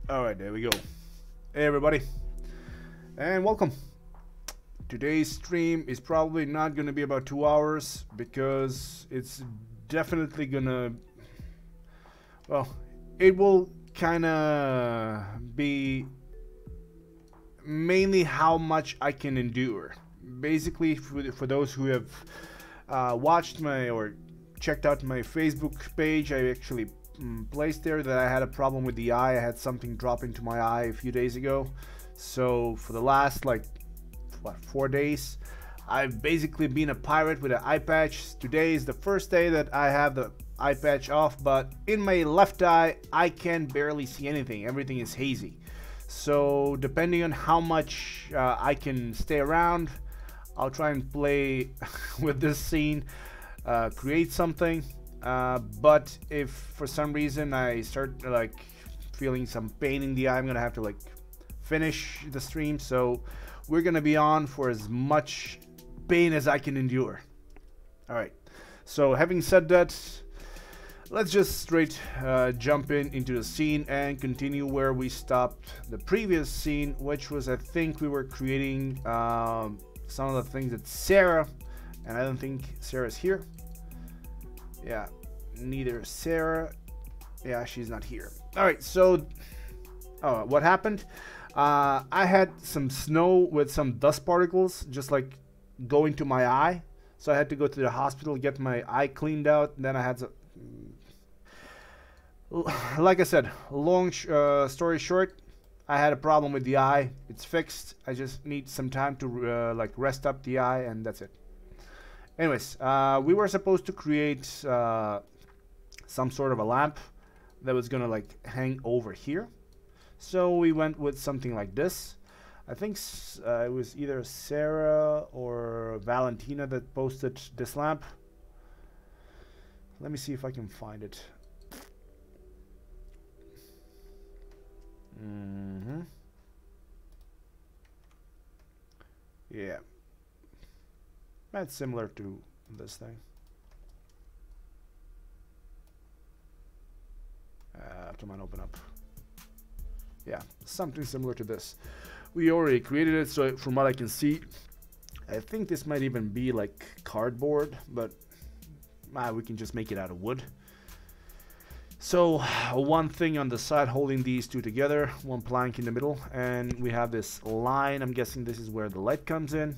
Alright, there we go. Hey everybody, and welcome. Today's stream is probably not going to be about 2 hours because it's definitely gonna, well, it will kind of be mainly how much I can endure. Basically, for those who have watched my or checked out my Facebook page, I actually placed there that I had a problem with the eye. I had something drop into my eye a few days ago. So for the last like 4 days, I've basically been a pirate with an eye patch. Today is the first day that I have the eye patch off, but in my left eye I can barely see anything. Everything is hazy. So depending on how much I can stay around, I'll try and play with this scene, create something. But if for some reason I start like feeling some pain in the eye, I'm gonna have to like finish the stream. So we're gonna be on for as much pain as I can endure. All right, so having said that, let's just straight jump into the scene and continue where we stopped the previous scene, which was, I think we were creating some of the things that Sarah, and I don't think Sarah's here. Yeah, neither Sarah. Yeah, she's not here. All right, so what happened? I had some snow with some dust particles just like go into my eye, so I had to go to the hospital, get my eye cleaned out. And then I had to, like I said, long story short, I had a problem with the eye. It's fixed. I just need some time to like rest up the eye, and that's it. Anyways, we were supposed to create some sort of a lamp that was gonna like hang over here. So we went with something like this. I think it was either Sarah or Valentina that posted this lamp. Let me see if I can find it. Yeah. That's similar to this thing. Come on, open up. Yeah, something similar to this. We already created it, so from what I can see, I think this might even be like cardboard, but we can just make it out of wood. So one thing on the side holding these two together, one plank in the middle, and we have this line. I'm guessing this is where the light comes in.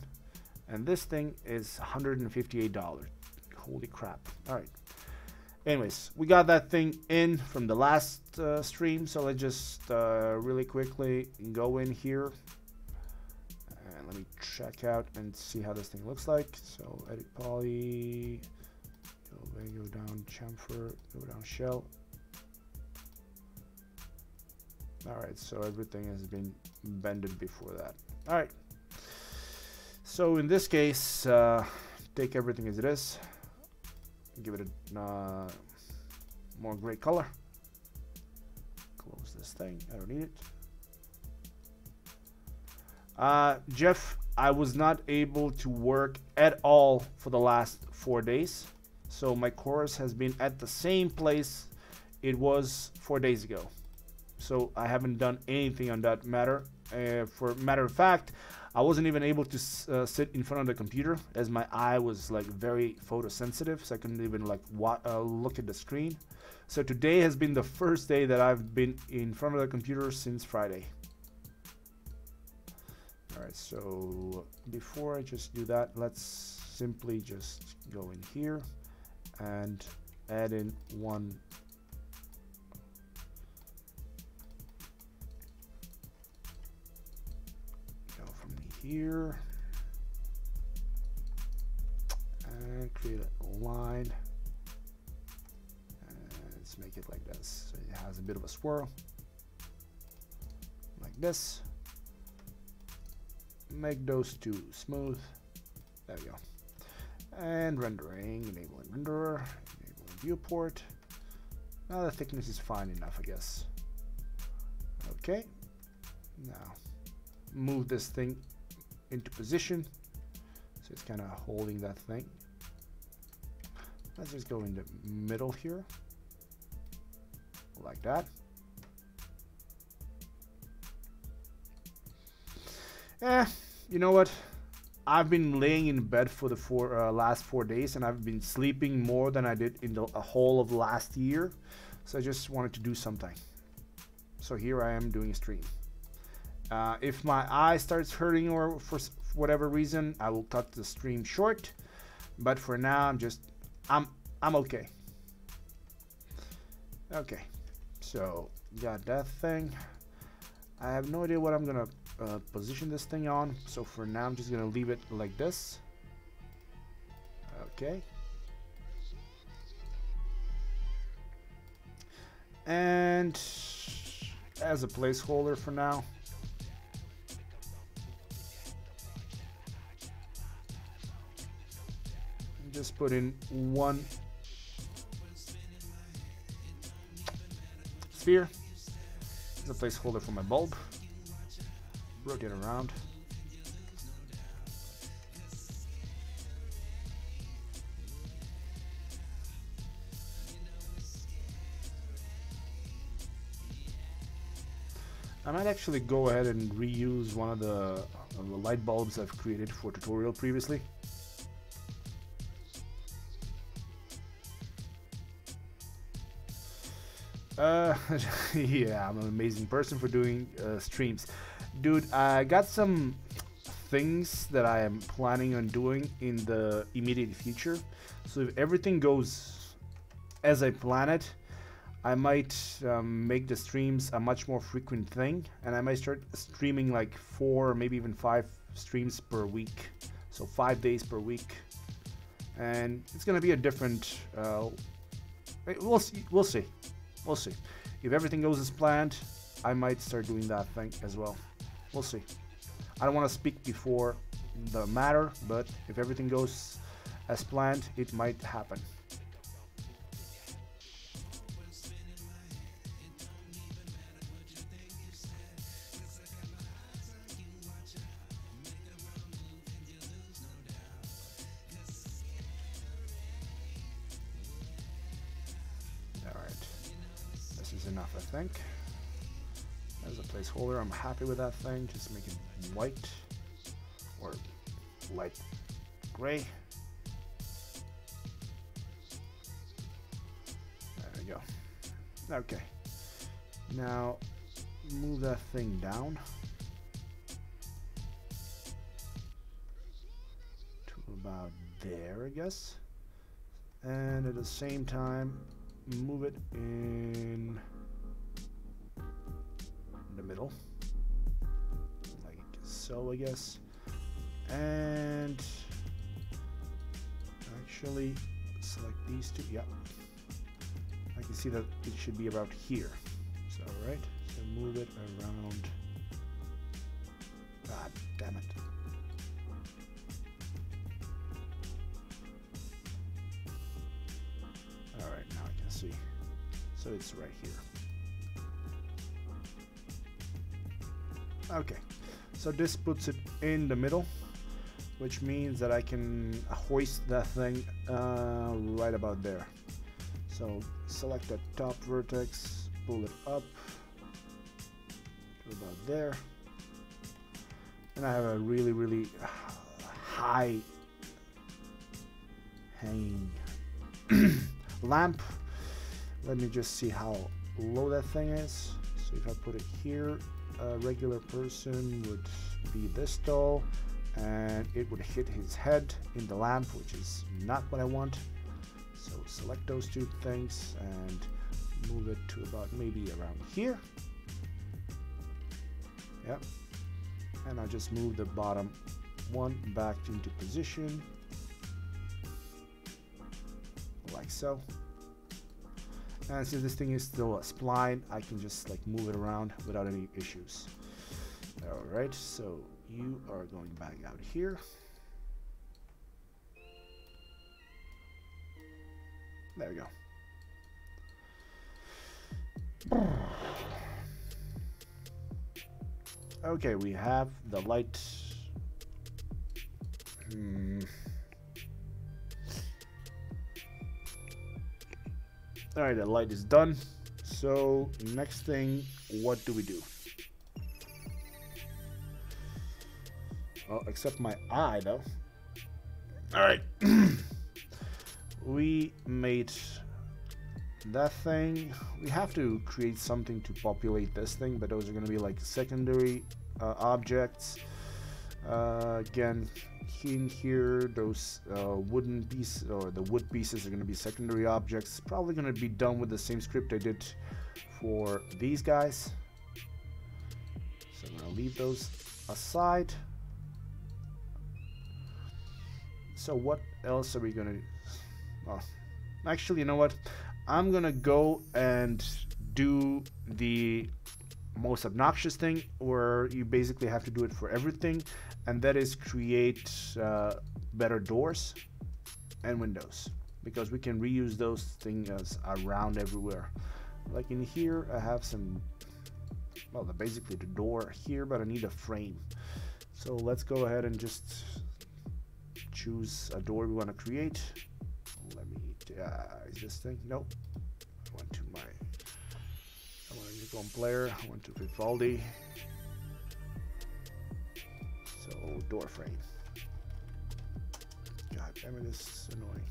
And this thing is $158. Holy crap. All right. Anyways, we got that thing in from the last stream. So let's just really quickly go in here. And let me check out and see how this thing looks like. So edit poly. Go down chamfer. Go down shell. All right. So everything has been bended before that. All right. So in this case, take everything as it is, give it a more gray color, close this thing, I don't need it. Jeff, I was not able to work at all for the last 4 days, so my course has been at the same place it was 4 days ago, so I haven't done anything on that matter. For matter of fact, I wasn't even able to sit in front of the computer as my eye was like very photosensitive, so I couldn't even like look at the screen. So today has been the first day that I've been in front of the computer since Friday. All right, so before I just do that, let's simply just go in here and add in one. Here and create a line, and let's make it like this so it has a bit of a swirl like this. Make those two smooth. There we go. And rendering, enabling renderer, enabling viewport. Now the thickness is fine enough, I guess. Okay, now move this thing into position, so it's kind of holding that thing. Let's just go in the middle here like that. Eh, you know what? I've been laying in bed for the last 4 days, and I've been sleeping more than I did in the whole of last year. So I just wanted to do something. So here I am doing a stream. If my eye starts hurting or for whatever reason, I will cut the stream short. But for now, I'm okay. Okay, so got that thing. I have no idea what I'm gonna position this thing on. So for now, I'm just gonna leave it like this. Okay. And as a placeholder for now, just put in one sphere as a placeholder for my bulb. Rotate around. I might actually go ahead and reuse one of the light bulbs I've created for tutorial previously. Yeah, I'm an amazing person for doing streams. Dude, I got some things that I am planning on doing in the immediate future. So if everything goes as I plan it, I might make the streams a much more frequent thing, and I might start streaming like 4, maybe even 5 streams per week. So 5 days per week, and it's gonna be a different. We'll see. We'll see. We'll see. If everything goes as planned, I might start doing that thing as well. We'll see. I don't want to speak before the matter, but if everything goes as planned, it might happen. Enough, I think. As a placeholder, I'm happy with that thing. Just make it white or light gray. There we go. Okay. Now move that thing down to about there, I guess. And at the same time, move it in the middle, like so, I guess. And actually select these two. Yeah, I can see that it should be about here. So right, so move it around. God damn it. Alright, now I can see. So it's right here. Okay, so this puts it in the middle, which means that I can hoist that thing right about there. So select that top vertex, pull it up to about there, and I have a really high hanging lamp. Let me just see how low that thing is. So if I put it here, a regular person would be this tall, and it would hit his head in the lamp, which is not what I want. So select those two things and move it to about maybe around here. Yep. And I'll just move the bottom one back into position, like so. And since this thing is still a spline, I can just like move it around without any issues. Alright, so you are going back out here. There we go. Okay, we have the light. Alright, the light is done. So next thing, what do we do? Well, except my eye though. All right. We made that thing. We have to create something to populate this thing, but those are going to be like secondary objects. Again, in here, those wooden pieces or the wood pieces are going to be secondary objects. Probably going to be done with the same script I did for these guys. So I'm going to leave those aside. So what else are we going to do? Oh, actually, you know what? I'm going to go and do the most obnoxious thing where you basically have to do it for everything, and that is create better doors and windows, because we can reuse those things around everywhere. Like in here I have some, well, basically the door here, but I need a frame. So let's go ahead and just choose a door we want to create. Let me is this thing? Nope. I want to go on player. I want to Vivaldi. So door frame. God damn it, this is annoying.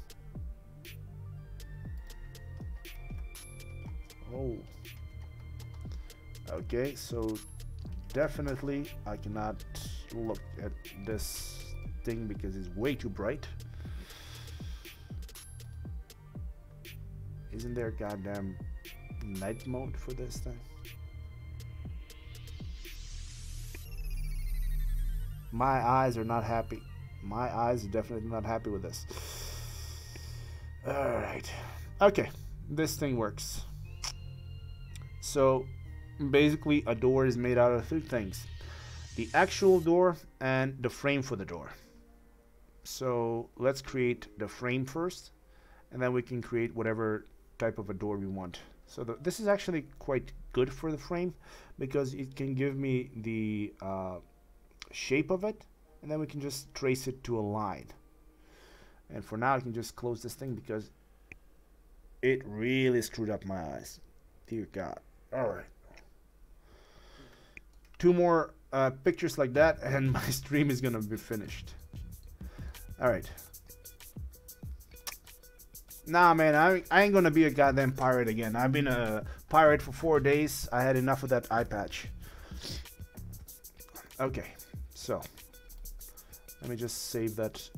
Oh. Okay, so definitely I cannot look at this thing because it's way too bright. Isn't there a goddamn night mode for this thing? My eyes are not happy. My eyes are definitely not happy with this. Alright. Okay. This thing works. So basically a door is made out of three things: the actual door and the frame for the door. So let's create the frame first, and then we can create whatever type of a door we want. So this is actually quite good for the frame because it can give me the shape of it, and then we can just trace it to a line. And for now I can just close this thing because it really screwed up my eyes. Dear God. Alright. 2 more pictures like that and my stream is gonna be finished. Alright. Nah, man, I ain't gonna be a goddamn pirate again. I've been a pirate for 4 days. I had enough of that eye patch. Okay, so let me just save that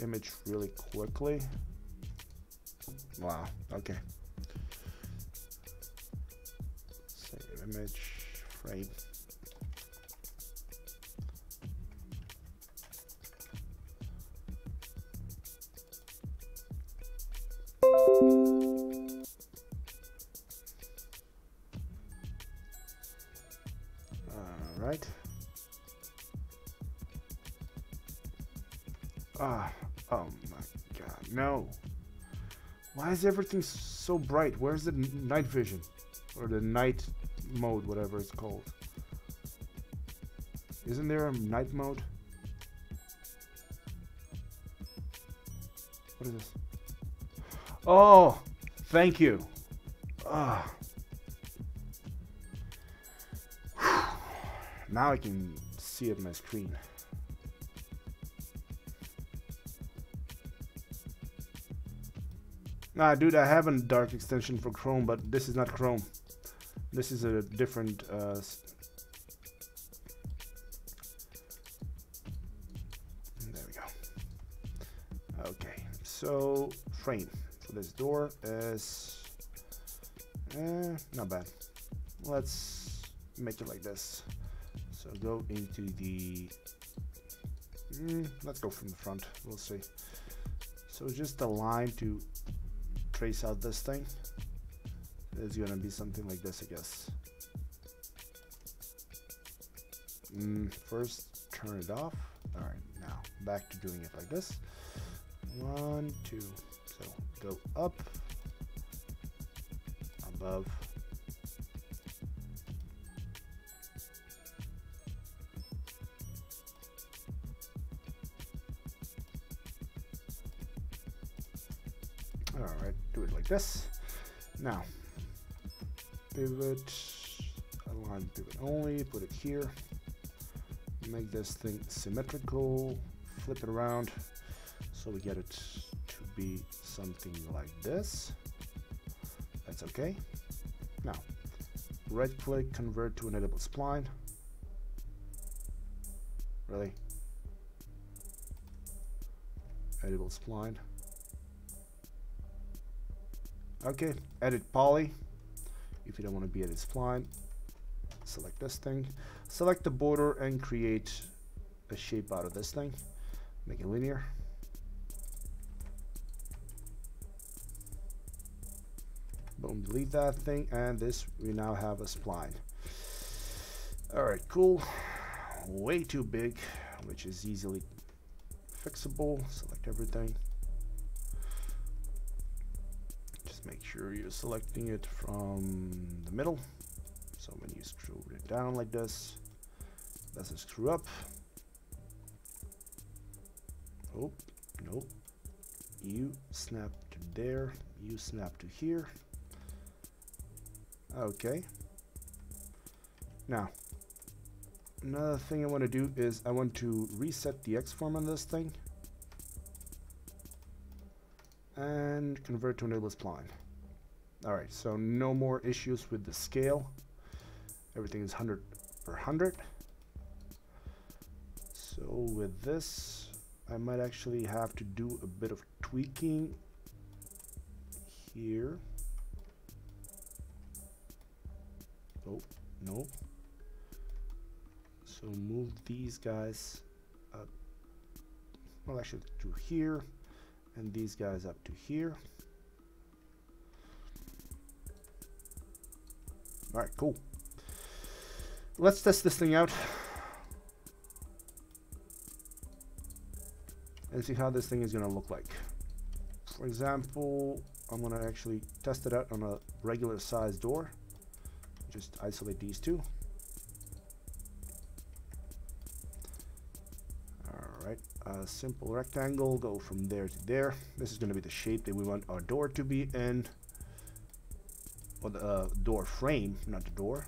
image really quickly. Wow, okay. Save image, frame. Alright. Oh my God, no. Why is everything so bright? Where's the night vision? Or the night mode, whatever it's called. Isn't there a night mode? What is this? Oh, thank you. Now I can see it on my screen. Nah, dude, I have a dark extension for Chrome, but this is not Chrome. This is a different there we go. Okay, so frame for this door is not bad. Let's make it like this. So go into the let's go from the front, we'll see. So just a line to trace out this thing. It's gonna be something like this, I guess. First turn it off. Alright, now back to doing it like this. 1, 2. So go up, above, alright, do it like this. Now pivot, align pivot only, put it here. make this thing symmetrical, flip it around so we get it to be something like this. That's okay. Now, right click, convert to an editable spline. Really? Editable spline. Okay, edit poly. If you don't want to be edit spline, select this thing. Select the border and create a shape out of this thing. Make it linear. Boom, delete that thing, and this, we now have a spline. Alright, cool. Way too big, which is easily fixable. Select everything. Just make sure you're selecting it from the middle. So when you screw it down like this, doesn't screw up. Oh, no. You snap to there, you snap to here. Okay. Now, another thing I want to do is I want to reset the X form on this thing and convert to an editable spline. Alright, so no more issues with the scale. Everything is 100 per 100. So with this, I might actually have to do a bit of tweaking here. Oh, no. So move these guys up, well, actually to here, and these guys up to here. All right, cool. Let's test this thing out and see how this thing is going to look like. For example, I'm going to actually test it out on a regular size door. Just isolate these two. Alright, a simple rectangle, go from there to there. This is going to be the shape that we want our door to be in. Or the door frame, not the door.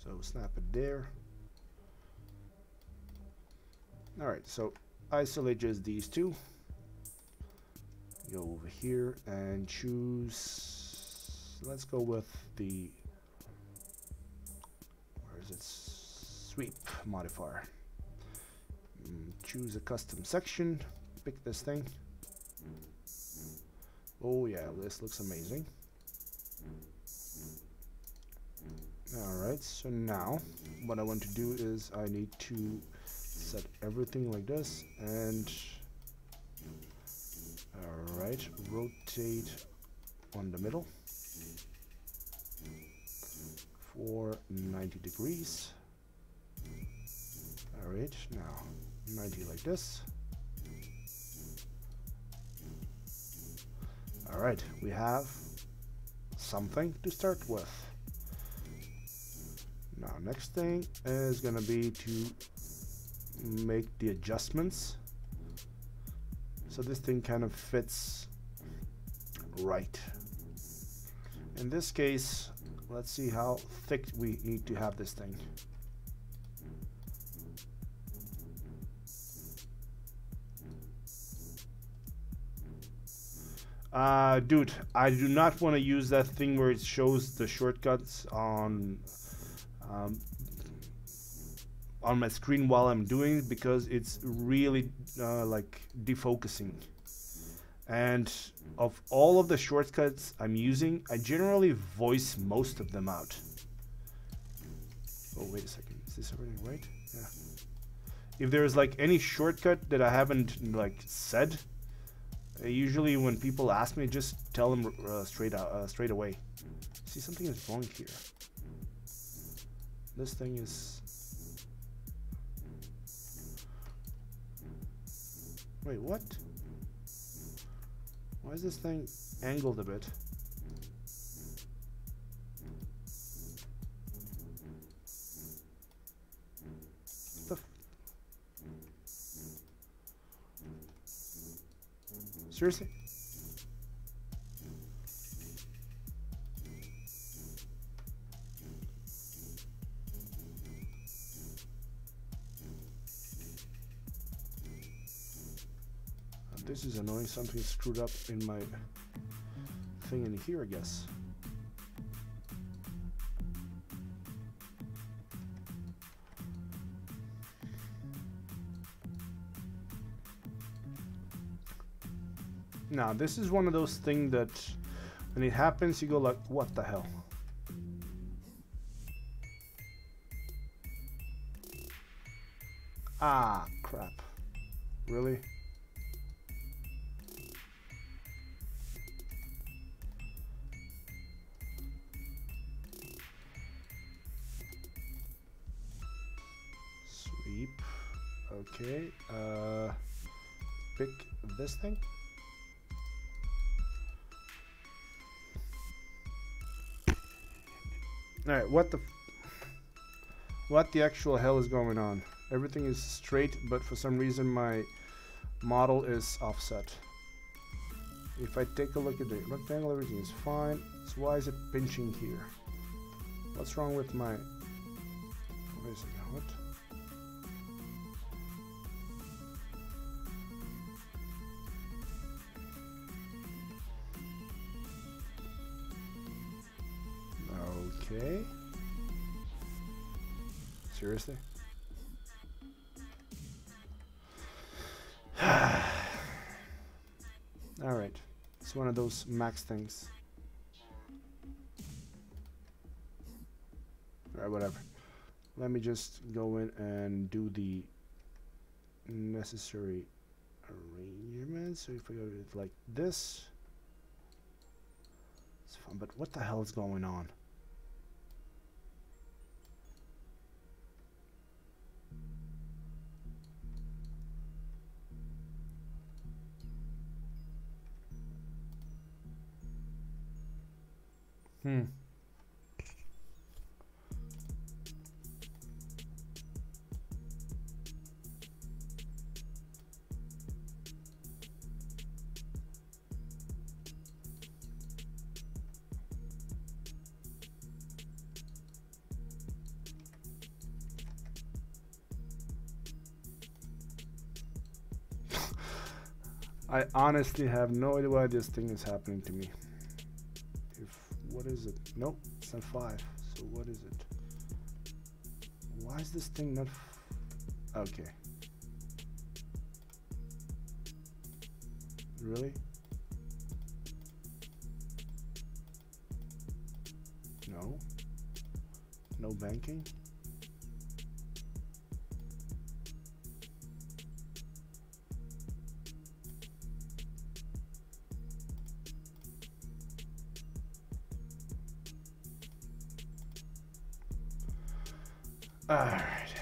So snap it there. Alright, so isolate just these two. Go over here and choose, let's go with the, where is it, sweep modifier. Choose a custom section, pick this thing. Oh yeah, this looks amazing. Alright, so now what I want to do is I need to set everything like this, and alright, rotate on the middle for 90 degrees. Alright, now 90 like this. Alright, we have something to start with. Now next thing is gonna be to make the adjustments so this thing kind of fits right. In this case, let's see how thick we need to have this thing. Dude, I do not want to use that thing where it shows the shortcuts on my screen while I'm doing it, because it's really like defocusing. And of all of the shortcuts I'm using, I generally voice most of them out. Oh, wait a second, is this everything right? Yeah. If there's like any shortcut that I haven't like said, usually when people ask me, just tell them straight away. See, something is wrong here. This thing is... Wait, what? Why is this thing angled a bit? What the seriously? This is annoying. Something screwed up in my thing in here, I guess. Now, this is one of those things that when it happens, you go like, what the hell? Ah, crap. Really? Sweep. Okay. Pick this thing. Alright, what the actual hell is going on? Everything is straight, but for some reason my model is offset. If I take a look at the rectangle, everything is fine. So why is it pinching here? What's wrong with my... Wait a second, what? Okay. Seriously? Alright. It's one of those max things. Alright, whatever. Let me just go in and do the necessary arrangements. So if I go to it like this, it's fun. But what the hell is going on? I honestly have no idea why this thing is happening to me. What is it? Nope, it's not 5. So what is it? Why is this thing not... Okay. Really? No. No banking? Alright.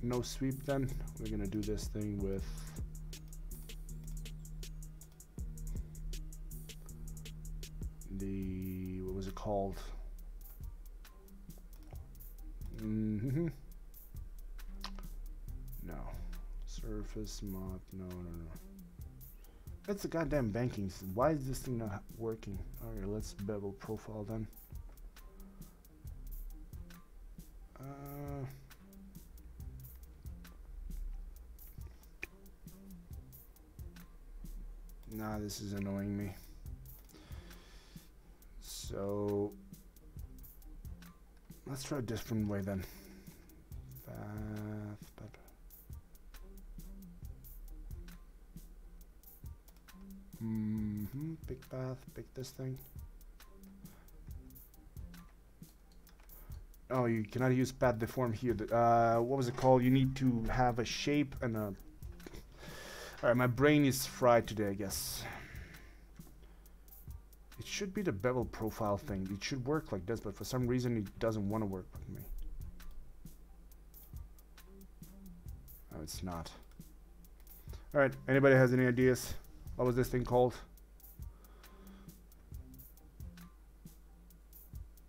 No sweep then. We're gonna do this thing with the, what was it called? No. Surface mod, no. That's the goddamn banking. Why is this thing not working? Alright, let's bevel profile then. Nah, this is annoying me. So let's try a different way then. Pick path, pick this thing. Oh, you cannot use path deform here. What was it called? You need to have a shape and a... Alright, my brain is fried today, I guess. It should be the bevel profile thing. It should work like this, but for some reason it doesn't want to work with me. Oh, it's not. Alright, anybody has any ideas? What was this thing called?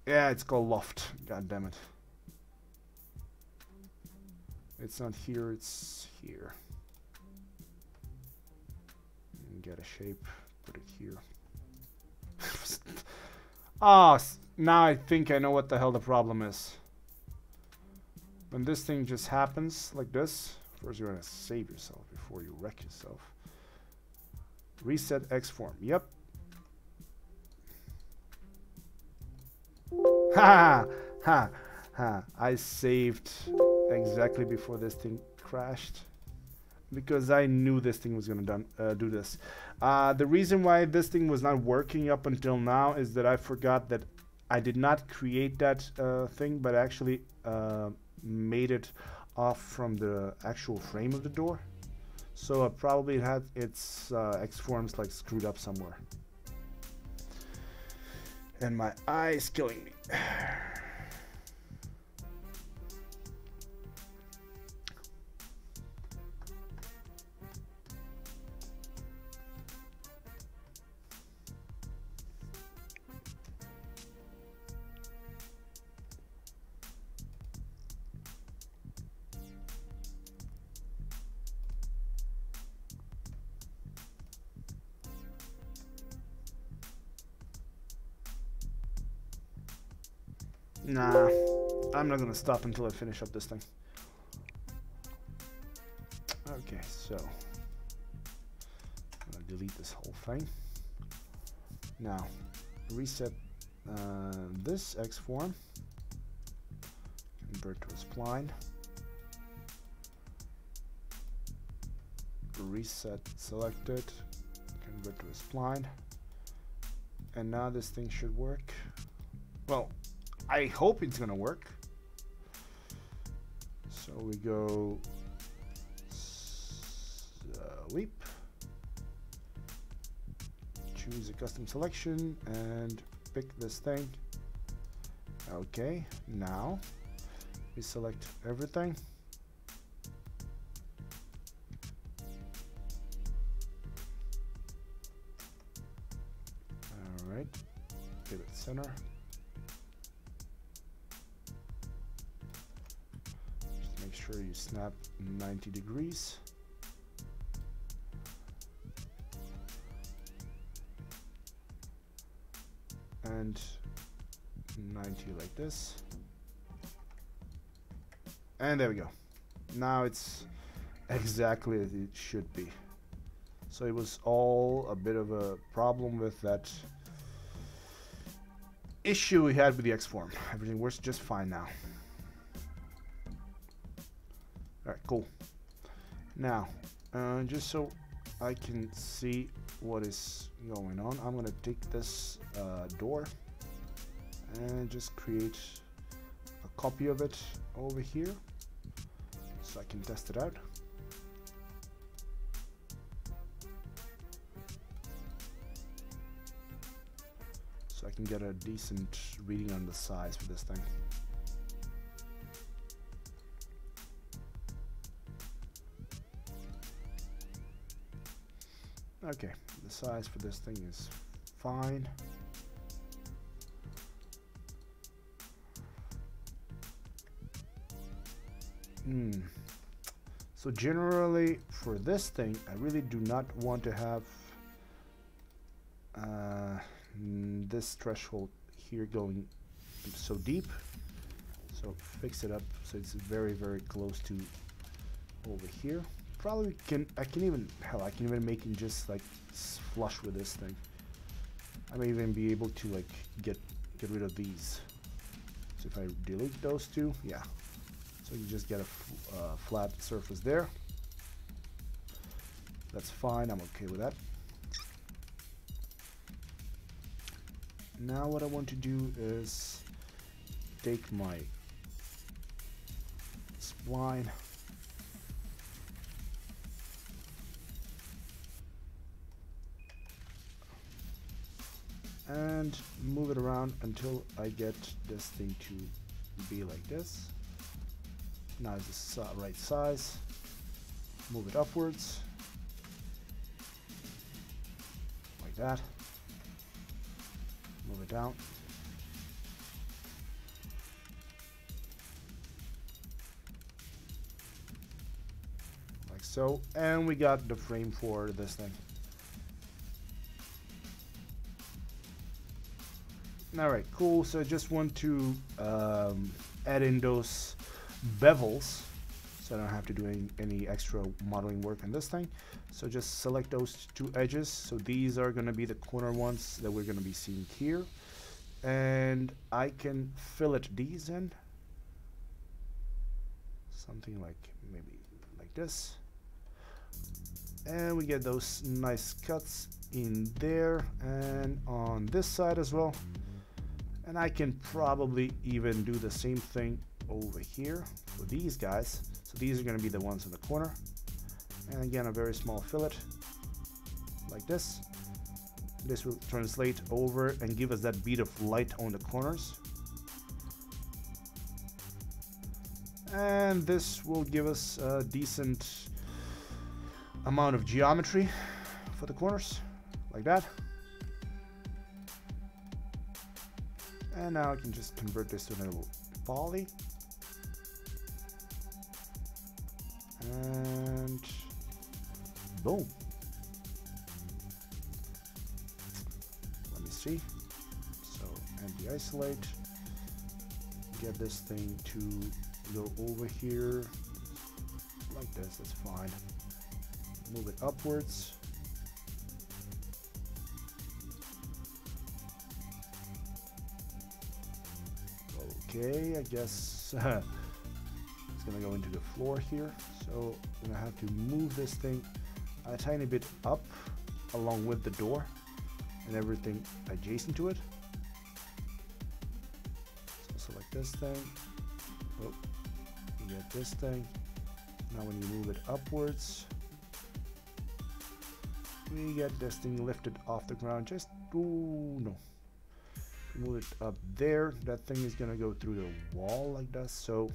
Yeah, it's called loft. God damn it. It's not here, it's here. And get a shape, put it here. Ah, now I think I know what the hell the problem is. When this thing just happens like this, first you want to save yourself before you wreck yourself. Reset X form. Yep. Ha ha ha! I saved exactly before this thing crashed because I knew this thing was gonna do this. The reason why this thing was not working up until now is that I forgot that I did not create that thing, but actually made it off from the actual frame of the door. So probably it had its X forms like screwed up somewhere. And my eye is killing me. Nah, I'm not gonna stop until I finish up this thing. Okay, so I'm gonna delete this whole thing. Now, reset this X form, convert to a spline, reset selected, convert to a spline, and now this thing should work. Well, I hope it's gonna work. So we go sweep, choose a custom selection and pick this thing. Okay, now we select everything. All right, give it center. Sure you snap 90 degrees. And 90 like this. And there we go. Now it's exactly as it should be. So it was all a bit of a problem with that issue we had with the X form. Everything works just fine now. Alright, cool. Now, just so I can see what is going on, I'm going to take this door and just create a copy of it over here so I can test it out. So I can get a decent reading on the size for this thing. Okay, the size for this thing is fine. So generally for this thing, I really do not want to have this threshold here going so deep. So fix it up so it's very, very close to over here. Probably I can even make it just like flush with this thing. I may even be able to like get rid of these. So if I delete those two, yeah. So you just get a flat surface there. That's fine, I'm okay with that. Now what I want to do is take my spline and move it around until I get this thing to be like this. Now it's the right size. Move it upwards like that. Move it down. Like so, and we got the frame for this thing. Alright, cool. So I just want to add in those bevels so I don't have to do any extra modeling work on this thing. So just select those two edges. So these are going to be the corner ones that we're going to be seeing here, and I can fillet these in something like maybe like this, and we get those nice cuts in there and on this side as well. And I can probably even do the same thing over here for these guys. So these are going to be the ones in the corner, and again a very small fillet like this. This will translate over and give us that bead of light on the corners, and this will give us a decent amount of geometry for the corners like that. And now I can just convert this to a little poly. And boom. Let me see. So, anti-isolate. Get this thing to go over here like this, that's fine. Move it upwards. Okay, I guess it's gonna go into the floor here, so I'm gonna have to move this thing a tiny bit up along with the door and everything adjacent to it. So select this thing. Oh, you get this thing. Now when you move it upwards, we get this thing lifted off the ground. Just no. Move it up there. That thing is gonna go through the wall like that. So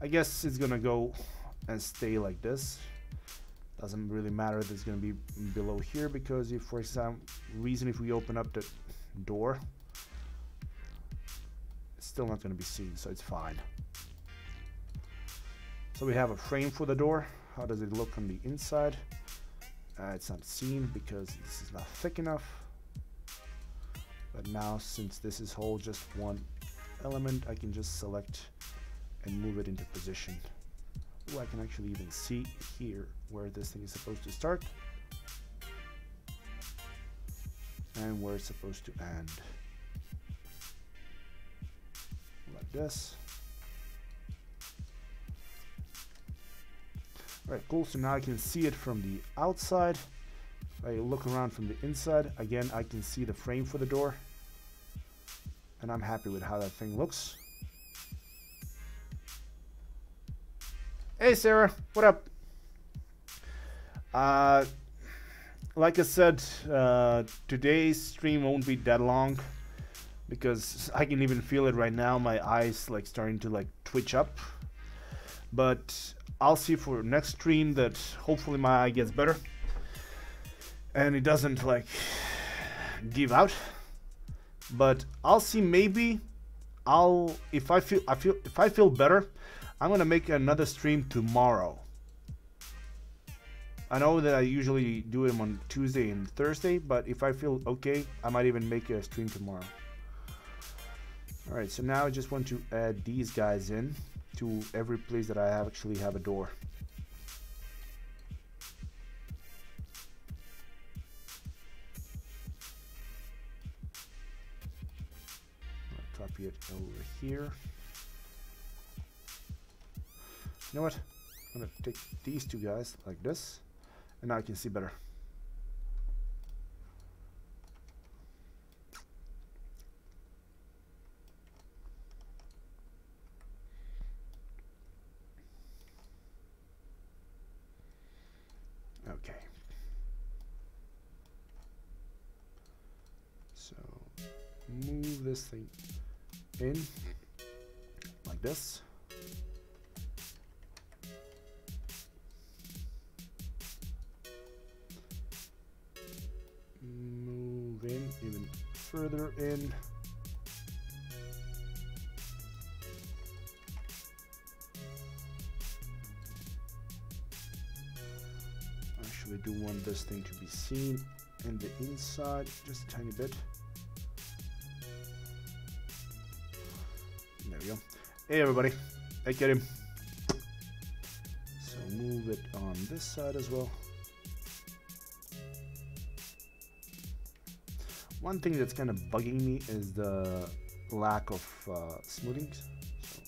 I guess it's gonna go and stay like this. Doesn't really matter if it's gonna be below here, because if for some reason if we open up the door, it's still not gonna be seen, so it's fine. So we have a frame for the door. How does it look on the inside? It's not seen because this is not thick enough. But now, since this is whole just one element, I can just select and move it into position. Oh, I can actually even see here where this thing is supposed to start and where it's supposed to end. Like this. Alright, cool. So now I can see it from the outside. If I look around from the inside, again, I can see the frame for the door. And I'm happy with how that thing looks. Hey Sarah, what up? Like I said, today's stream won't be that long because I can even feel it right now. My eyes like starting to like twitch up. But I'll see for next stream that hopefully my eye gets better and it doesn't like give out. But I'll see. Maybe if I feel better, I'm gonna make another stream tomorrow. I know that I usually do them on Tuesday and Thursday, but if I feel okay, I might even make a stream tomorrow. Alright, so now I just want to add these guys in to every place that I actually have a door. I'll copy it over here. You know what? I'm gonna take these two guys like this, and now I can see better. Okay. So move this thing in like this. Move in even further in. Actually do want this thing to be seen in the inside just a tiny bit. There we go. Hey everybody. Hey Karim. this side as well. One thing that's kind of bugging me is the lack of smoothing. So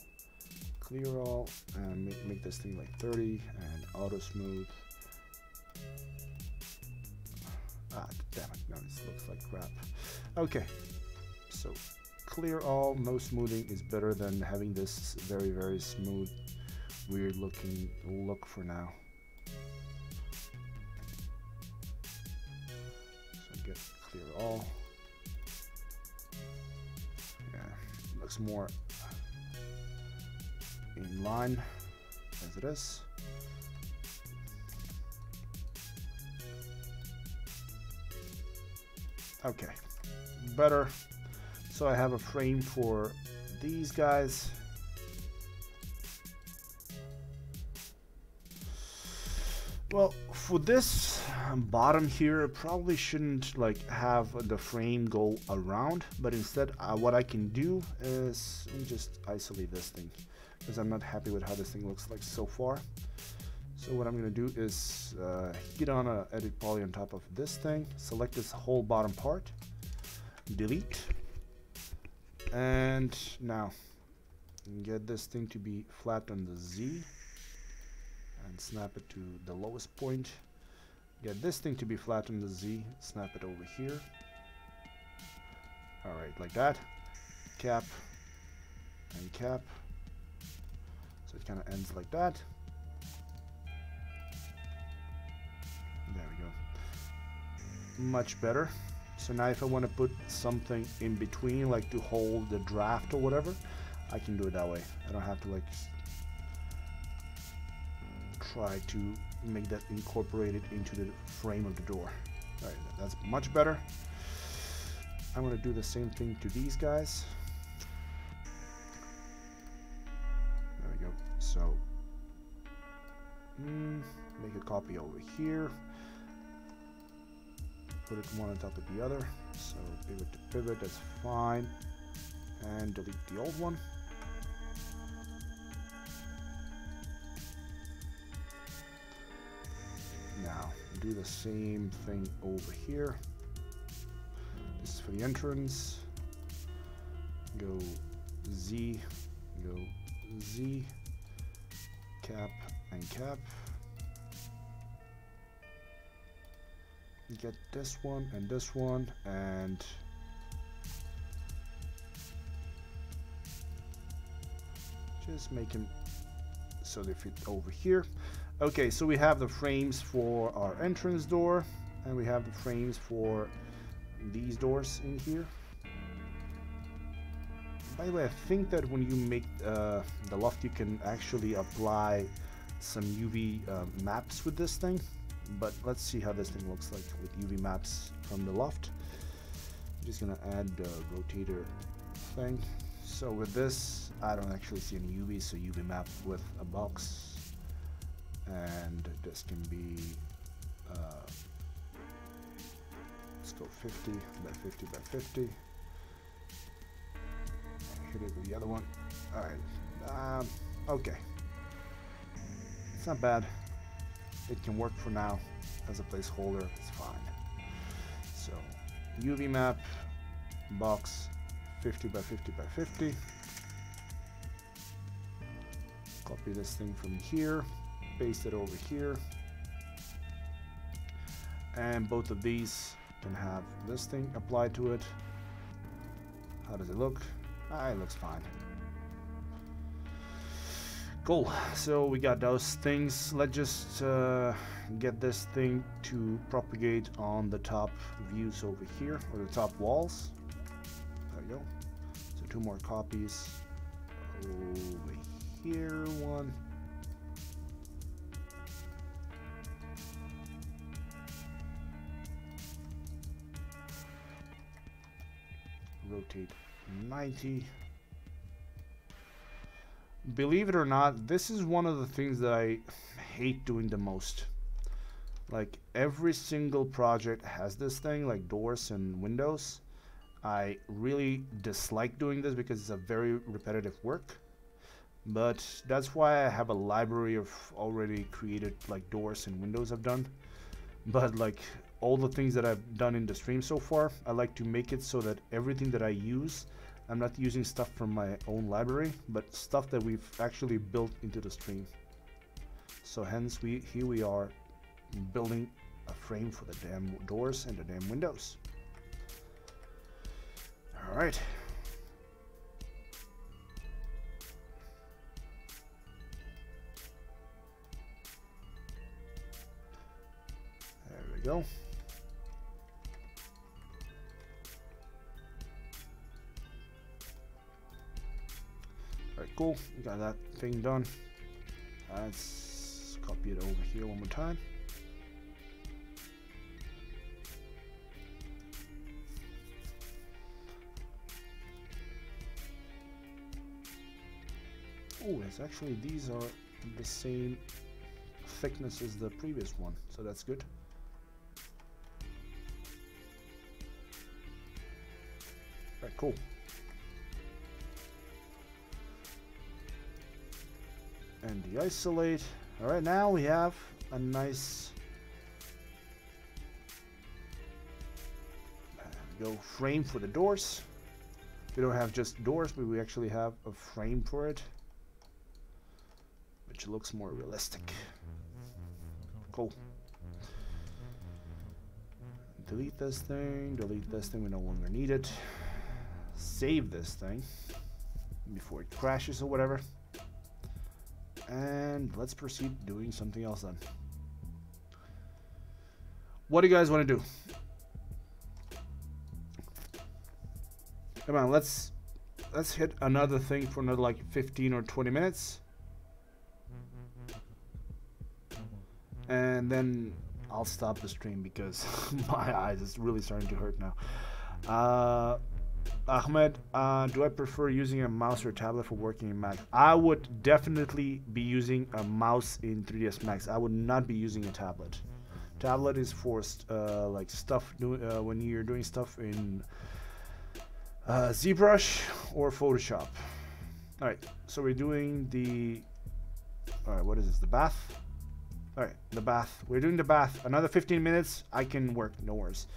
clear all and make this thing like 30 and auto smooth. Ah, damn it, now this looks like crap. Okay, so clear all, no smoothing is better than having this very, very smooth, weird looking look for now. So get clear all. Yeah, looks more in line as it is. Okay, better. So I have a frame for these guys. Well, for this bottom here, I probably shouldn't like have the frame go around, but instead what I can do is just isolate this thing because I'm not happy with how this thing looks like so far. So what I'm going to do is hit on a edit poly on top of this thing, select this whole bottom part, delete, and now get this thing to be flat on the Z and snap it to the lowest point. Get this thing to be flat on the Z, snap it over here. Alright, like that. Cap and cap. So it kind of ends like that. There we go. Much better. So now if I want to put something in between, like to hold the draft or whatever, I can do it that way. I don't have to like try to make that incorporated into the frame of the door. Alright, that's much better. I'm going to do the same thing to these guys. There we go. So make a copy over here. Put it one on top of the other. So pivot to pivot, that's fine. And delete the old one. Now do the same thing over here. This is for the entrance. Go Z, go Z, cap and cap. Get this one, and just make them so they fit over here. Okay, so we have the frames for our entrance door, and we have the frames for these doors in here. By the way, I think that when you make the loft, you can actually apply some UV maps with this thing. But let's see how this thing looks like with UV maps from the loft. I'm just gonna add the rotator thing. So with this, I don't actually see any UV, so UV map with a box. And this can be, let's go 50 by 50 by 50. Hit it with the other one. Alright, okay. It's not bad. It can work for now as a placeholder, it's fine. So UV map, box 50 by 50 by 50. Copy this thing from here, paste it over here. And both of these can have this thing applied to it. How does it look? It looks fine. Cool, so we got those things. Let's just get this thing to propagate on the top views over here, or the top walls. There we go. So 2 more copies over here, 1. Rotate 90. Believe it or not, this is one of the things that I hate doing the most. Like every single project has this thing, like doors and windows. I really dislike doing this because it's a very repetitive work. But that's why I have a library of already created like doors and windows I've done. But like all the things that I've done in the stream so far, I like to make it so that everything that I use, I'm not using stuff from my own library, but stuff that we've actually built into the stream. So hence here we are building a frame for the damn doors and the damn windows. All right. There we go. All right, cool. We got that thing done. Let's copy it over here one more time. Oh, it's actually, these are the same thickness as the previous one, so that's good. Alright, cool. And de-isolate. Alright, now we have a nice frame for the doors. We don't have just doors, but we actually have a frame for it, which looks more realistic. Cool. Delete this thing, we no longer need it. Save this thing before it crashes or whatever. And let's proceed doing something else then. What do you guys want to do? Come on, let's hit another thing for another like 15 or 20 minutes. And then I'll stop the stream because my eyes is really starting to hurt now. Ahmed, do I prefer using a mouse or a tablet for working in Mac? I would definitely be using a mouse in 3ds Max. I would not be using a tablet. Tablet is for like stuff when you're doing stuff in ZBrush or Photoshop. Alright, so we're doing the... Alright, what is this? The bath? Alright, the bath. We're doing the bath. Another 15 minutes, I can work, no worries.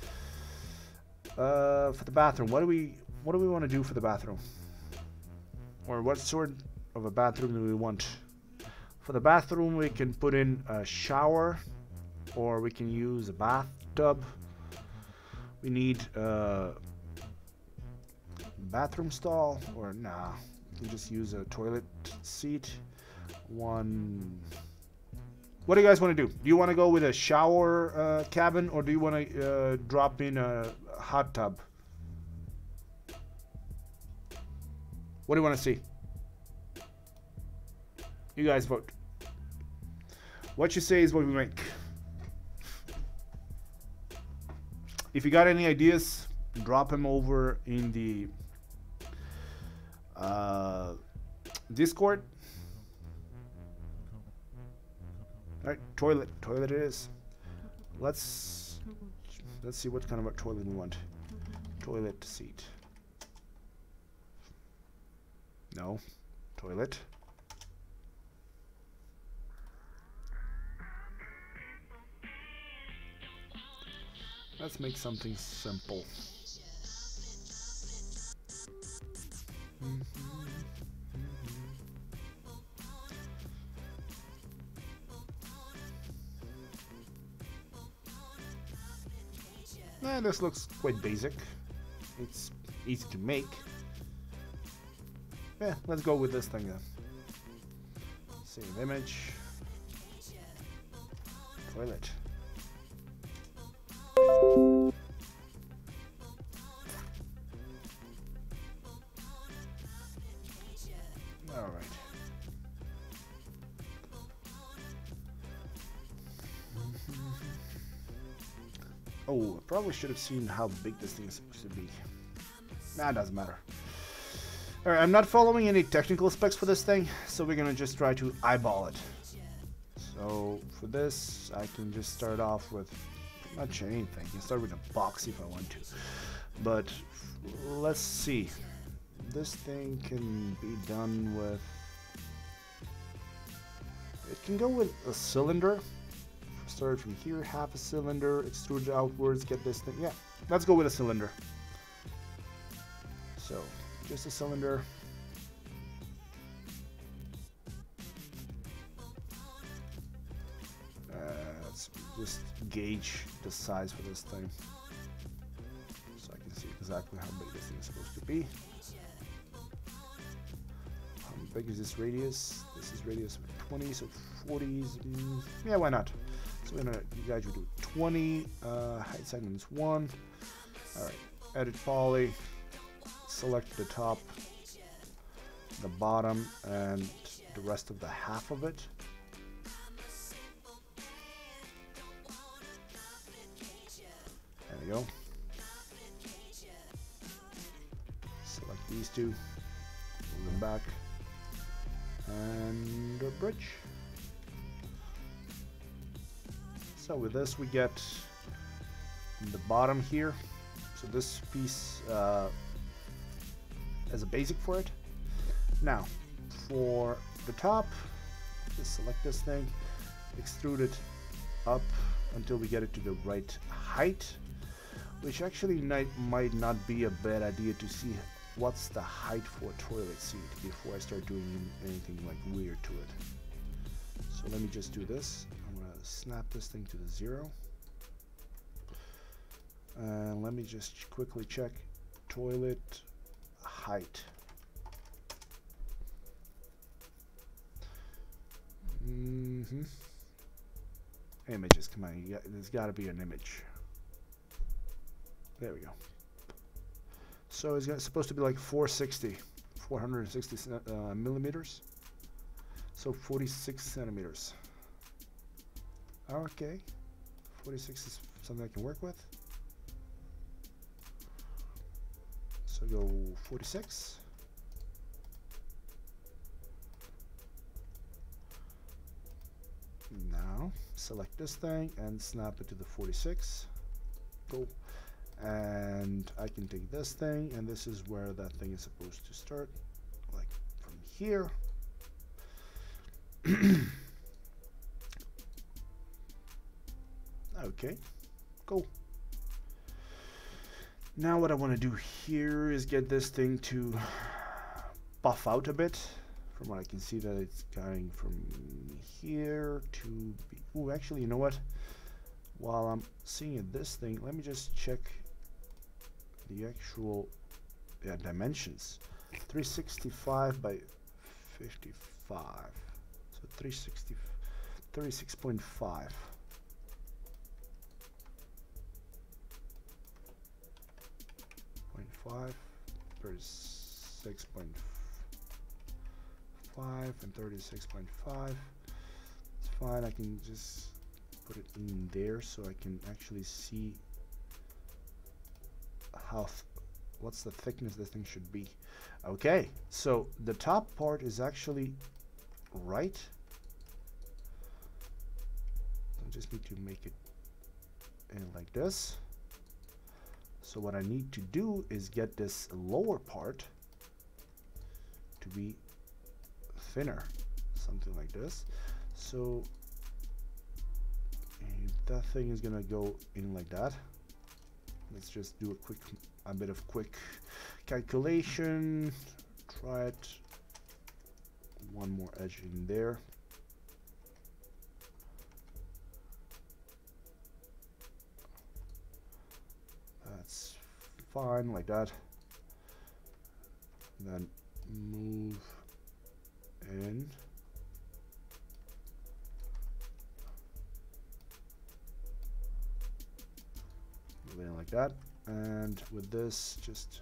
For the bathroom, what do we want to do for the bathroom? Or what sort of a bathroom do we want? For the bathroom, we can put in a shower, or we can use a bathtub. We need a bathroom stall, or nah, we can just use a toilet seat. One. What do you guys want to do? Do you want to go with a shower cabin, or do you want to drop in a hot tub? What do you want to see? You guys vote. What you say is what we make. If you got any ideas, drop them over in the Discord. Alright, toilet it is. Let's see what kind of a toilet we want. Toilet seat. No. Toilet. Let's make something simple. This looks quite basic. It's easy to make. Yeah, let's go with this thing then. Save image. Toilet. Alright. Oh, I probably should have seen how big this thing is supposed to be. Nah, it doesn't matter. Alright, I'm not following any technical specs for this thing, so we're gonna just try to eyeball it. So, for this, I can just start off with pretty much anything. I can start with a box if I want to. But, let's see. This thing can be done with It can go with a cylinder. Start from here, half a cylinder, extrude it outwards, get this thing. Yeah, let's go with a cylinder. So, just a cylinder. Let's just gauge the size for this thing, so I can see exactly how big this thing is supposed to be. How big is this radius? This is radius of 20, so 40s. Yeah, why not? So you guys will do 20. Height segment is 1. All right. Edit poly. Select the top, the bottom, and the rest of the half of it. There we go. Select these two. Move them back. And a bridge. So with this we get the bottom here. So this piece as a basic for it. Now for the top, just select this thing, extrude it up until we get it to the right height, which actually might not be a bad idea to see what's the height for a toilet seat before I start doing anything like weird to it. So let me just do this. I'm gonna snap this thing to the 0. And let me just quickly check toilet height. Images, come on, there's got to be an image. There we go. So it's supposed to be like 460 millimeters. So 46 centimeters. Okay, 46 is something I can work with. So go 46. Now select this thing and snap it to the 46. Cool. And I can take this thing, and this is where that thing is supposed to start, like from here. Okay, cool. Now what I want to do here is get this thing to buff out a bit. From what I can see, that it's going from here to be, ooh, actually, you know what? While I'm seeing it, this thing, let me just check the actual dimensions. 365 by 55. So 360, 36.5. 36.5 and 36.5. It's fine. I can just put it in there so I can actually see how what's the thickness this thing should be. Okay, so the top part is actually right. I just need to make it in like this. So what I need to do is get this lower part to be thinner, something like this. So if that thing is gonna go in like that, let's just do a bit of quick calculation. Try it. One more edge in there. That's fine, like that. Then move in. Move in like that. And with this, just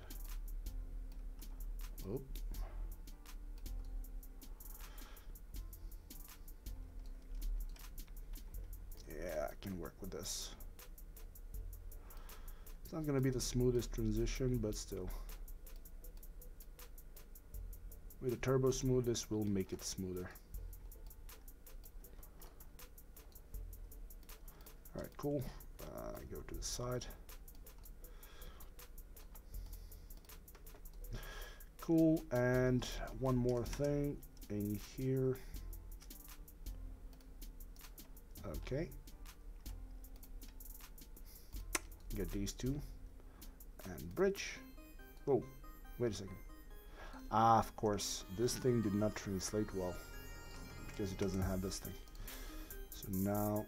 yeah, I can work with this. It's not going to be the smoothest transition, but still. With a turbo smooth, this will make it smoother. Alright, cool. Go to the side. Cool, and one more thing in here. Okay. Get these two and bridge. Whoa, wait a second. Ah, of course, this thing did not translate well because it doesn't have this thing. So now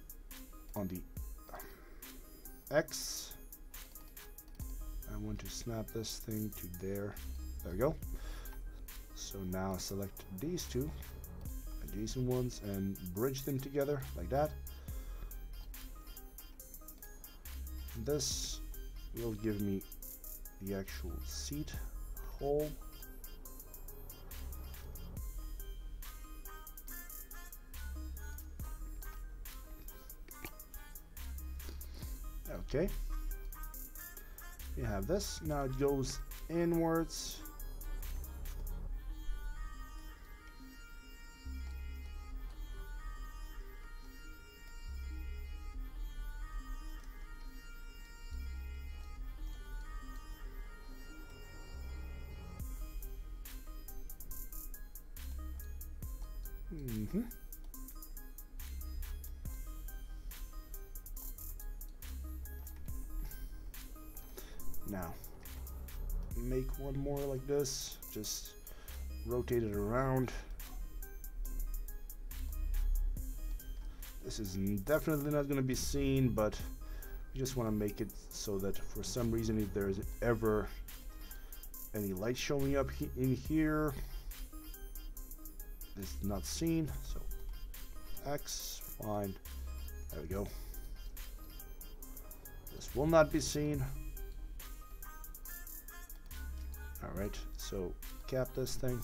on the X, I want to snap this thing to there. There we go. So now select these two adjacent ones and bridge them together like that. This will give me the actual seat hole. Okay, you have this. Now it goes inwards. Now, make one more like this. Just rotate it around. This is definitely not going to be seen, but I just want to make it so that for some reason, if there's ever any light showing up in here, it's not seen. So X, fine. There we go. This will not be seen. Alright, so cap this thing.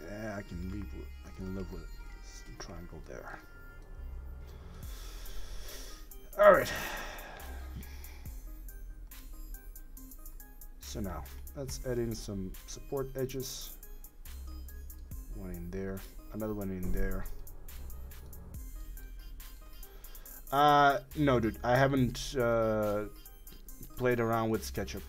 Yeah, I can live with it. Triangle there. Alright. So now, let's add in some support edges. One in there, another one in there. No, dude, I haven't played around with SketchUp.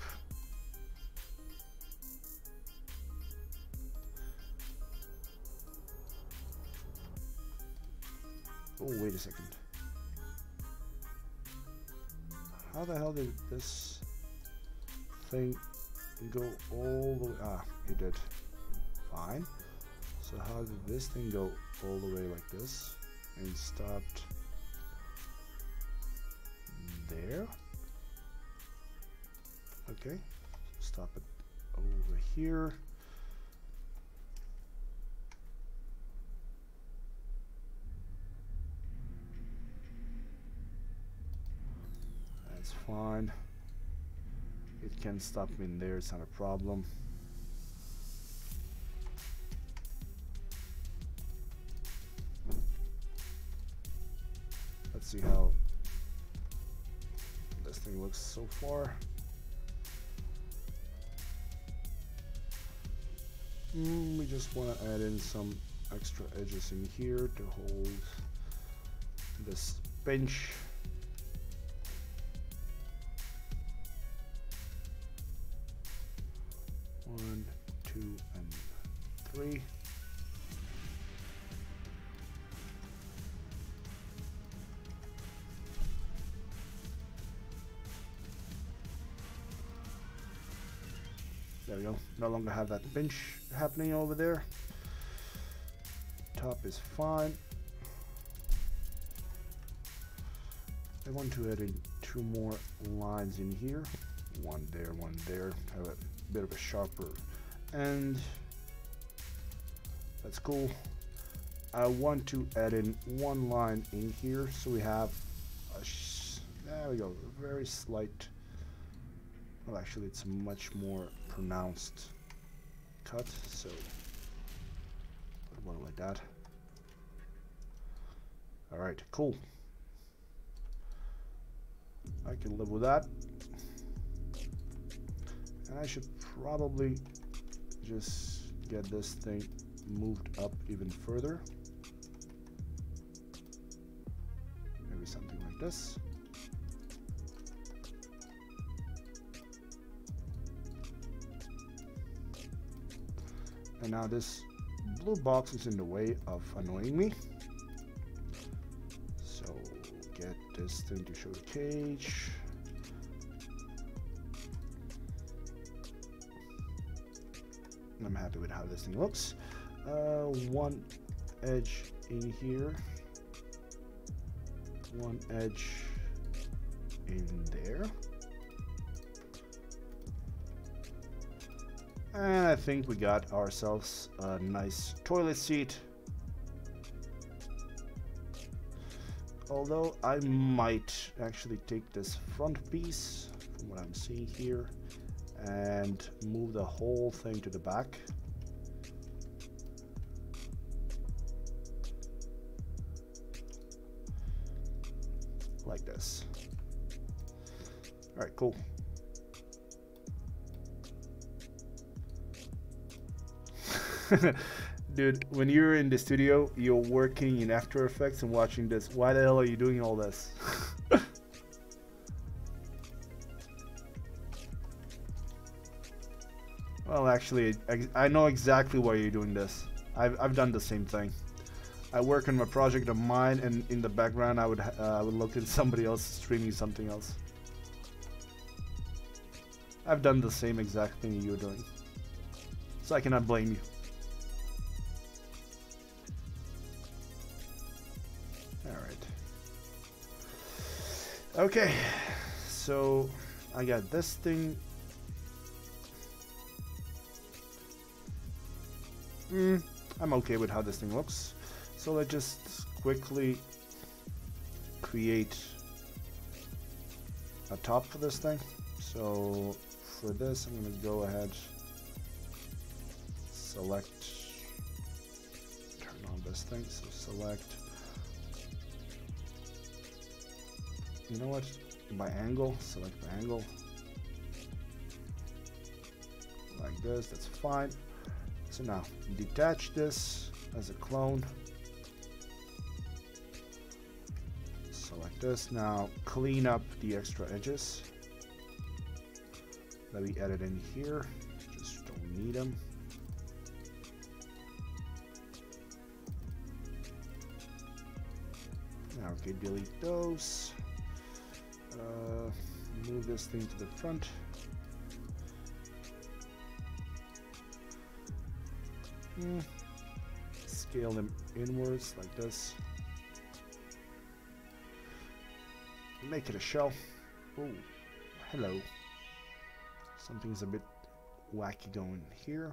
Oh, wait a second. How the hell did this thing go all the way? Ah, it did. Fine. So how did this thing go all the way like this and stopped there? Okay, stop it over here. That's fine. It can stop in there, it's not a problem. Let's see how this thing looks so far. We just want to add in some extra edges in here to hold this bench. One, two, and three. There we go. No longer have that bench happening over there. Top is fine. I want to add in two more lines in here. One there, one there. Have a bit of a sharper end. That's cool. I want to add in one line in here so we have a there we go, a very slight, well actually it's a much more pronounced cut, so put one like that. Alright, cool. I can live with that. And I should probably just get this thing moved up even further. this. And now this blue box is in the way of annoying me. So get this thing to show the cage. I'm happy with how this thing looks. One edge in here, one edge in there, and I think we got ourselves a nice toilet seat. Although I might actually take this front piece from what I'm seeing here and move the whole thing to the back. Like this. All right, cool. Dude, when you're in the studio, you're working in After Effects and watching this. Why the hell are you doing all this? Well, actually, I know exactly why you're doing this. I've done the same thing. I work on a project of mine, and in the background, I would look at somebody else streaming something else. I've done the same exact thing you're doing, so I cannot blame you. All right. Okay, so I got this thing. I'm okay with how this thing looks. So let's just quickly create a top for this thing. So for this, I'm going to go ahead, select, turn on this thing. So select, you know what, by angle, select the angle. Like this, that's fine. So now detach this as a clone. Select this. Now clean up the extra edges that we added in here. Just don't need them. Now, okay, delete those. Move this thing to the front. Scale them inwards like this. Make it a shell. Oh, hello. Something's a bit wacky going here.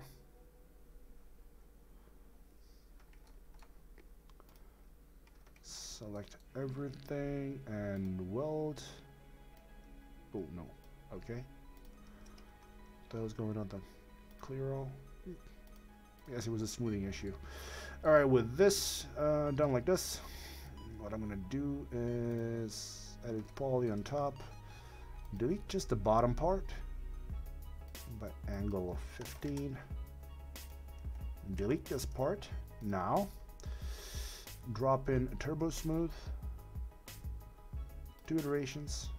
Select everything and weld. Oh no. Okay. What the hell's going on then? Clear all. Yes, it was a smoothing issue. All right, with this done like this, what I'm gonna do is edit poly on top, delete just the bottom part by angle of 15, delete this part. Now drop in turbo smooth, 2 iterations.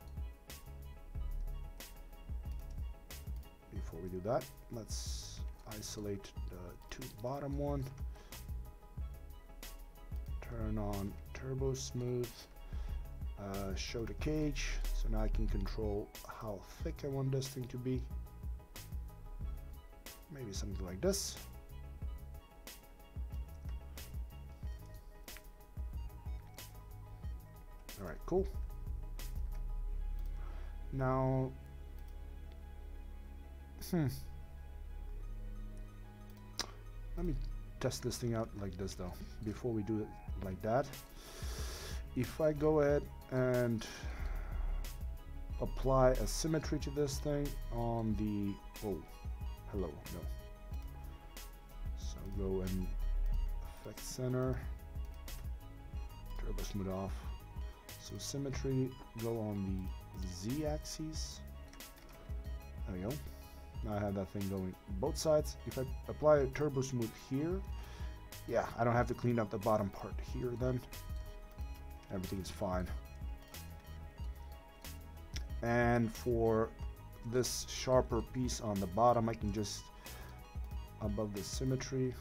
Before we do that, let's isolate the 2 bottom one, turn on turbo smooth, show the cage, so now I can control how thick I want this thing to be. Maybe something like this. All right, cool. Now, let me test this thing out like this though, before we do it like that. If I go ahead and apply a symmetry to this thing on the, oh, hello, no. So go and effect center, turbo smooth off. So symmetry, go on the Z axis. There we go. Now I have that thing going both sides. If I apply a turbo smooth here, yeah, I don't have to clean up the bottom part here then. Everything is fine. And for this sharper piece on the bottom, I can just, above the symmetry,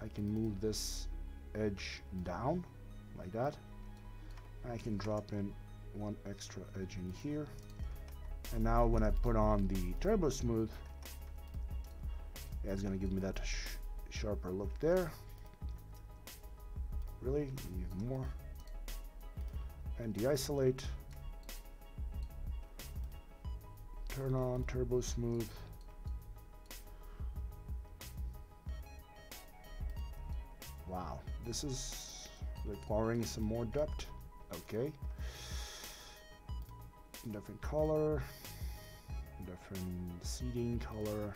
I can move this edge down like that. I can drop in one extra edge in here. And now when I put on the Turbo Smooth, yeah, it's gonna give me that sharper look there. Really, even more. And de-isolate. Turn on Turbo Smooth. Wow, this is requiring some more depth. Okay. Different color, different seating color.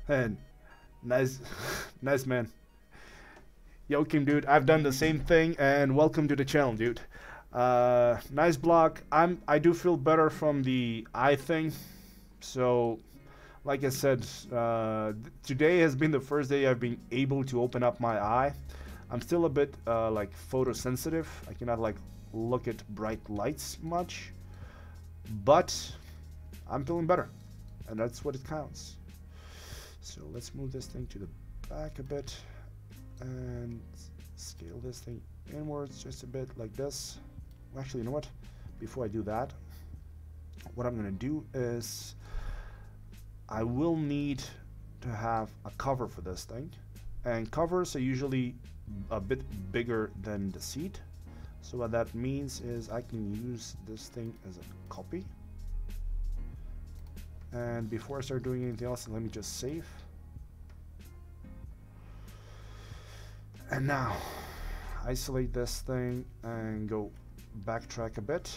And nice, nice man. Yo, Kim, dude, I've done the same thing, and welcome to the channel, dude. Nice block. I do feel better from the eye thing. So, like I said, today has been the first day I've been able to open up my eye. I'm still a bit like photosensitive. I cannot like look at bright lights much, but I'm feeling better, and that's what it counts. So let's move this thing to the back a bit and scale this thing inwards just a bit like this. Well, actually, you know what? Before I do that, what I'm gonna do is I will need to have a cover for this thing, and covers are usually a bit bigger than the seat. So what that means is I can use this thing as a copy. And before I start doing anything else, let me just save. And now isolate this thing and go backtrack a bit.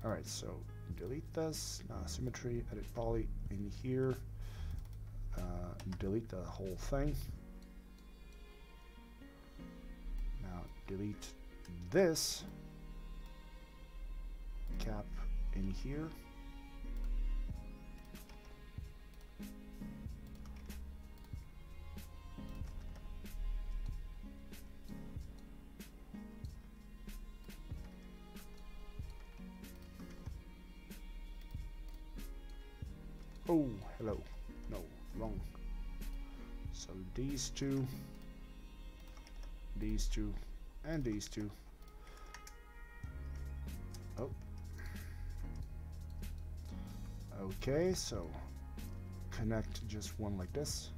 Alright, so delete this. Now symmetry, edit poly in here. Delete the whole thing. Now delete this cap in here. Oh, hello. No, wrong. So these two, and these two. Oh. Okay, so connect just one like this,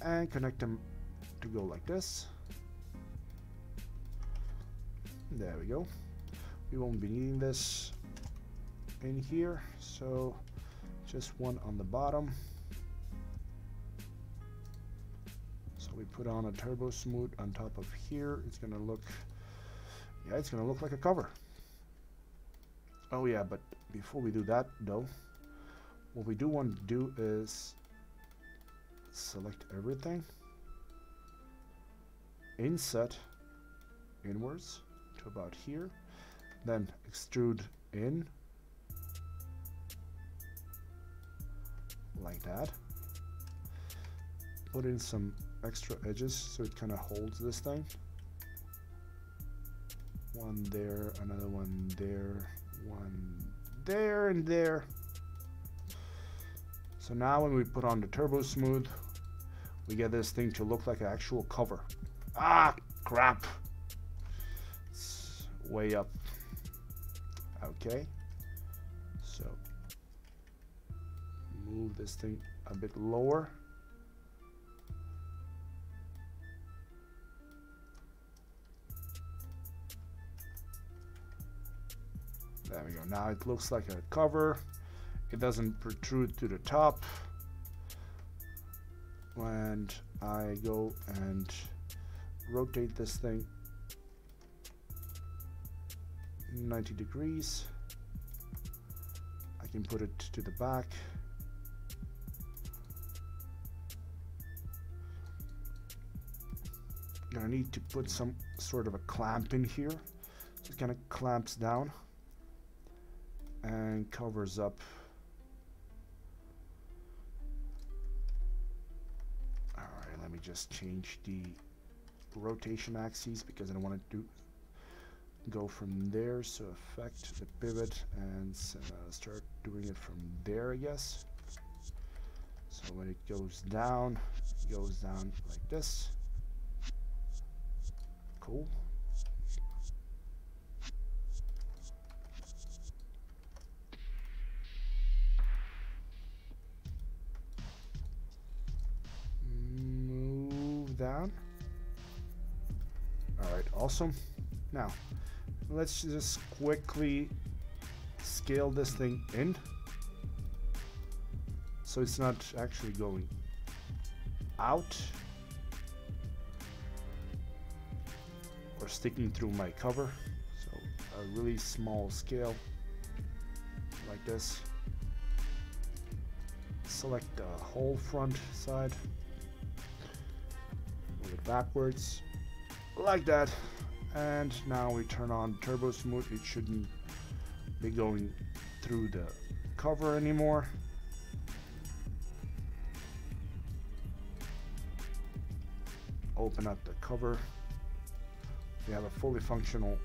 and connect them to go like this. There we go. We won't be needing this in here, so just one on the bottom. So we put on a Turbo Smooth on top of here. It's gonna look, yeah, it's gonna look like a cover. Oh yeah, but before we do that though, what we do want to do is select everything, inset inwards to about here, then extrude in like that. Put in some extra edges so it kind of holds this thing. One there, another one there, one there, and there. So now when we put on the Turbo Smooth, we get this thing to look like an actual cover. Ah, crap. It's way up. Okay. So move this thing a bit lower. There we go. Now it looks like a cover. It doesn't protrude to the top. And I go and rotate this thing 90 degrees. I can put it to the back. Gonna need to put some sort of a clamp in here. So it kind of clamps down. and covers up. Alright, let me just change the rotation axes because I don't want to go from there, so affect the pivot and start doing it from there, I guess. So when it goes down like this. Cool. Move down. Alright, awesome. Now, let's just quickly scale this thing in so it's not actually going out or sticking through my cover. So a really small scale like this. Select the whole front side, move it backwards like that. And now we turn on turbo smooth. It shouldn't be going through the cover anymore. Open up the cover. We have a fully functional.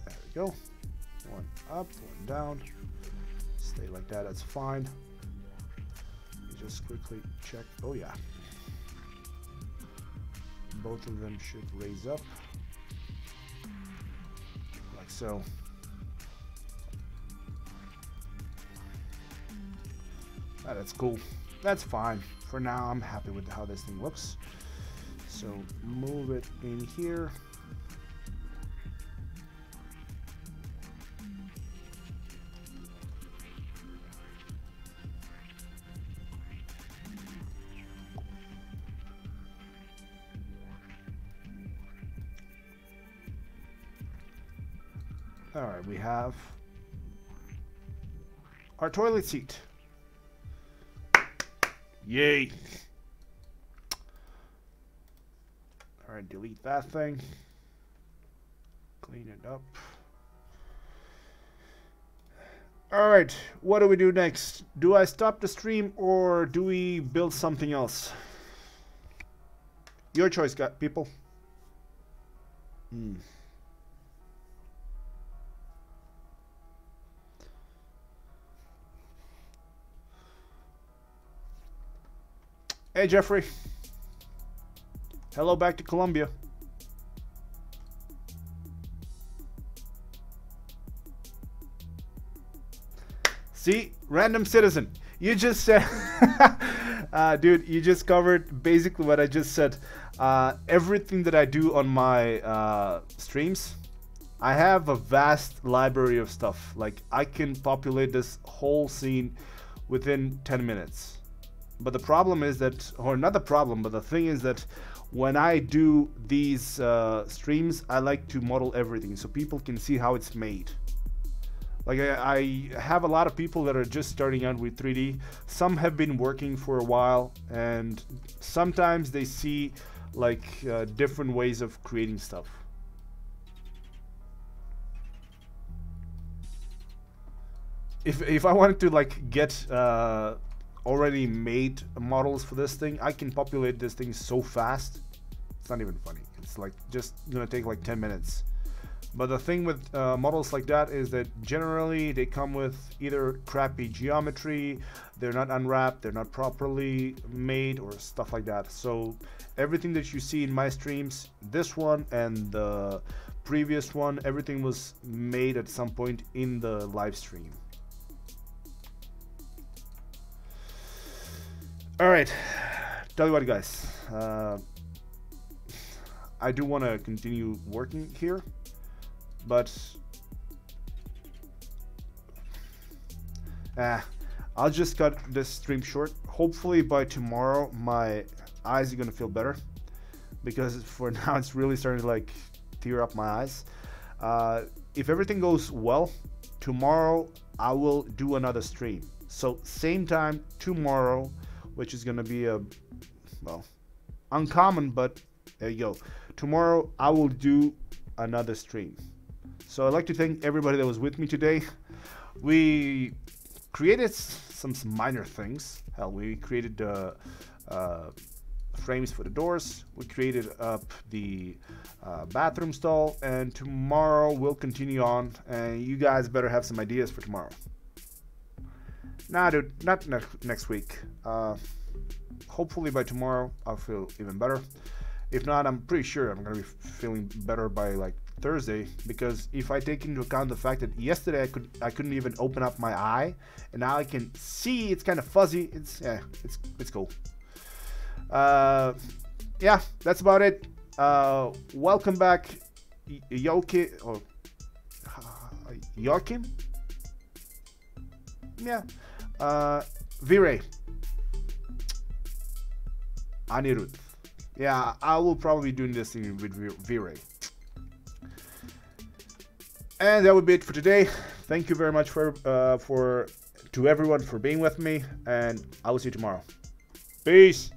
There we go. One up, one down. Stay like that, that's fine. Just quickly check. Oh yeah. Both of them should raise up like so. That's cool. That's fine. For now, I'm happy with how this thing looks. So move it in here. All right, we have our toilet seat. Yay. All right, delete that thing. Clean it up. All right, what do we do next? Do I stop the stream or do we build something else? Your choice, people. Hey, Jeffrey. Hello back to Colombia. See, random citizen. You just said, dude, you just covered basically what I just said. Everything that I do on my streams, I have a vast library of stuff. Like, I can populate this whole scene within 10 minutes. But the problem is that, or not the problem, but the thing is that when I do these streams, I like to model everything so people can see how it's made. Like I have a lot of people that are just starting out with 3D. Some have been working for a while, and sometimes they see like different ways of creating stuff. If I wanted to like get already made models for this thing, I can populate this thing so fast. It's not even funny. It's like just gonna take like 10 minutes. But the thing with models like that is that generally they come with either crappy geometry, they're not unwrapped, they're not properly made, or stuff like that. So everything that you see in my streams, this one and the previous one, everything was made at some point in the live stream. All right, tell you what, guys, I do want to continue working here, but I'll just cut this stream short. Hopefully by tomorrow my eyes are gonna feel better, because for now it's really starting to like tear up my eyes. If everything goes well, tomorrow I will do another stream. So same time tomorrow, which is gonna be a, well, uncommon, but there you go. Tomorrow I will do another stream. So I'd like to thank everybody that was with me today. We created some minor things. Hell, we created frames for the doors. We created up the bathroom stall, and tomorrow we'll continue on. And you guys better have some ideas for tomorrow. Nah, dude, not next week. Hopefully by tomorrow I'll feel even better. If not, I'm pretty sure I'm gonna be feeling better by like Thursday, because if I take into account the fact that yesterday I couldn't even open up my eye, and now I can see it's kind of fuzzy. It's cool. Yeah, that's about it. Welcome back, Joachim. Yeah. Vire. Anirudh. Yeah, I will probably be doing this thing with Vire. And that would be it for today. Thank you very much to everyone for being with me, and I will see you tomorrow. Peace.